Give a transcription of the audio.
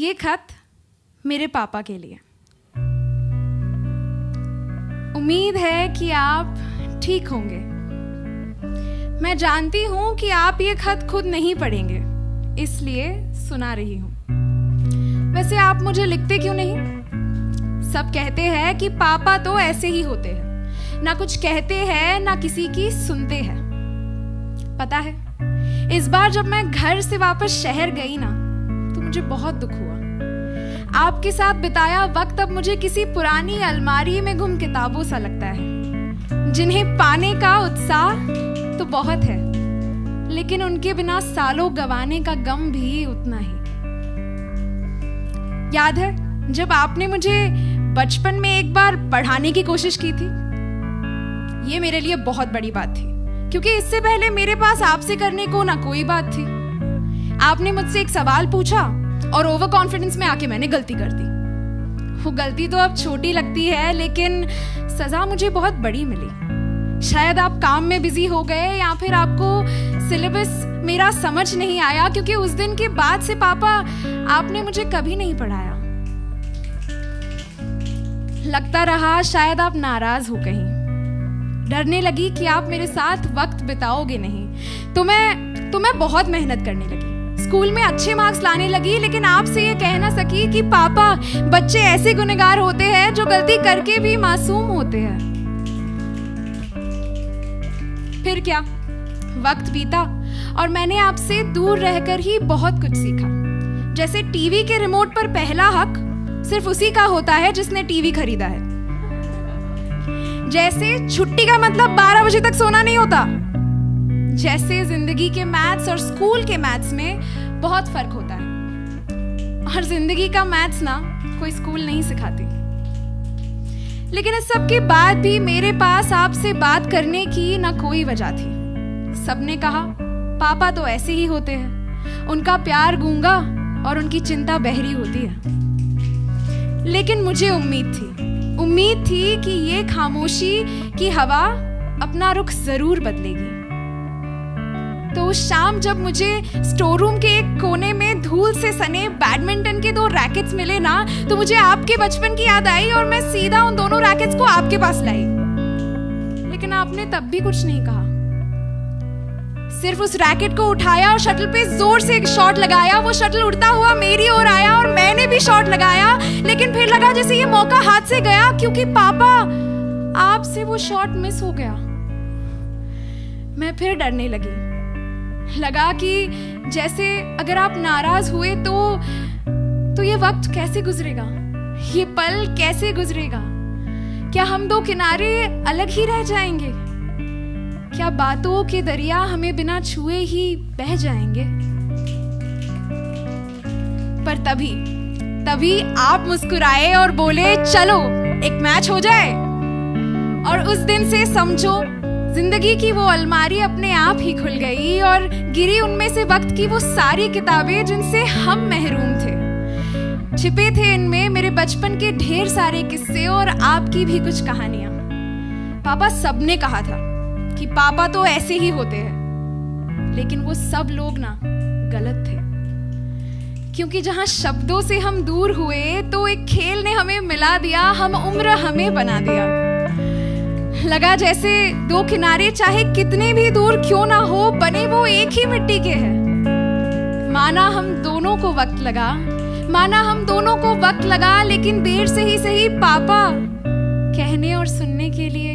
ये खत मेरे पापा के लिए। उम्मीद है कि आप ठीक होंगे। मैं जानती हूं कि आप ये खत खुद नहीं पढ़ेंगे, इसलिए सुना रही हूं। वैसे आप मुझे लिखते क्यों नहीं? सब कहते हैं कि पापा तो ऐसे ही होते हैं, ना कुछ कहते हैं ना किसी की सुनते हैं। पता है, इस बार जब मैं घर से वापस शहर गई ना, तो मुझे बहुत दुख हुआ। आपके साथ बिताया वक्त अब मुझे किसी पुरानी अलमारी में गुम किताबों सा लगता है, जिन्हें पाने का उत्साह तो बहुत है, लेकिन उनके बिना सालों गंवाने का गम भी उतना ही। याद है जब आपने मुझे बचपन में एक बार पढ़ाने की कोशिश की थी? ये मेरे लिए बहुत बड़ी बात थी, क्योंकि इससे पहले मेरे पास आपसे करने को ना कोई बात थी। आपने मुझसे एक सवाल पूछा और ओवर कॉन्फिडेंस में आके मैंने गलती कर दी। वो गलती तो अब छोटी लगती है, लेकिन सजा मुझे बहुत बड़ी मिली। शायद आप काम में बिजी हो गए या फिर आपको सिलेबस मेरा समझ नहीं आया, क्योंकि उस दिन के बाद से पापा आपने मुझे कभी नहीं पढ़ाया। लगता रहा शायद आप नाराज हो कहीं। डरने लगी कि आप मेरे साथ वक्त बिताओगे नहीं, तो मैं बहुत मेहनत करने लगी। स्कूल में अच्छे मार्क्स लाने लगी, लेकिन आपसे ये कह ना सकी कि पापा, बच्चे ऐसे गुनहगार होते हैं जो गलती करके भी मासूम होते हैं। फिर क्या, वक्त बीता और मैंने आपसे दूर रहकर ही बहुत कुछ सीखा। जैसे टीवी के रिमोट पर पहला हक सिर्फ उसी का होता है जिसने टीवी खरीदा है। जैसे छुट्टी का मतलब 12 बजे तक सोना नहीं होता। जैसे जिंदगी के मैथ्स और स्कूल के मैथ्स में बहुत फर्क होता है, और जिंदगी का मैथ्स ना कोई स्कूल नहीं सिखाती। लेकिन इस सब के बाद भी मेरे पास आपसे बात करने की ना कोई वजह थी। सबने कहा पापा तो ऐसे ही होते हैं, उनका प्यार गूंगा और उनकी चिंता बहरी होती है। लेकिन मुझे उम्मीद थी कि ये खामोशी की हवा अपना रुख जरूर बदलेगी। तो उस शाम जब मुझे स्टोर रूम के एक कोने में धूल से सने बैडमिंटन के 2 रैकेट्स मिले ना, तो मुझे आपके बचपन की याद आई और मैं सीधा उन दोनों रैकेट्स को आपके पास लाई। लेकिन आपने तब भी कुछ नहीं कहा, सिर्फ उस रैकेट को उठाया और शटल पे जोर से एक शॉट लगाया। वो शटल उड़ता हुआ मेरी ओर आया और मैंने भी शॉट लगाया, लेकिन फिर लगा जैसे ये मौका हाथ से गया, क्योंकि पापा आपसे वो शॉट मिस हो गया। मैं फिर डरने लगी। लगा कि जैसे अगर आप नाराज हुए तो ये वक्त कैसे गुजरेगा, ये पल कैसे गुजरेगा? क्या हम 2 किनारे अलग ही रह जाएंगे? क्या बातों के दरिया हमें बिना छुए ही बह जाएंगे? पर तभी आप मुस्कुराए और बोले, चलो एक मैच हो जाए। और उस दिन से समझो जिंदगी की वो अलमारी अपने आप ही खुल गई और गिरी उनमें से वक्त की वो सारी किताबें जिनसे हम महरूम थे। छिपे थे इनमें मेरे बचपन के ढेर सारे किस्से और आपकी भी कुछ कहानियां। पापा सबने कहा था कि पापा तो ऐसे ही होते हैं, लेकिन वो सब लोग ना गलत थे। क्योंकि जहां शब्दों से हम दूर हुए तो एक खेल ने हमें मिला दिया, हम उम्र हमें बना दिया। लगा जैसे 2 किनारे चाहे कितने भी दूर क्यों ना हो, बने वो एक ही मिट्टी के हैं। माना हम दोनों को वक्त लगा, लेकिन देर से ही सही पापा कहने और सुनने के लिए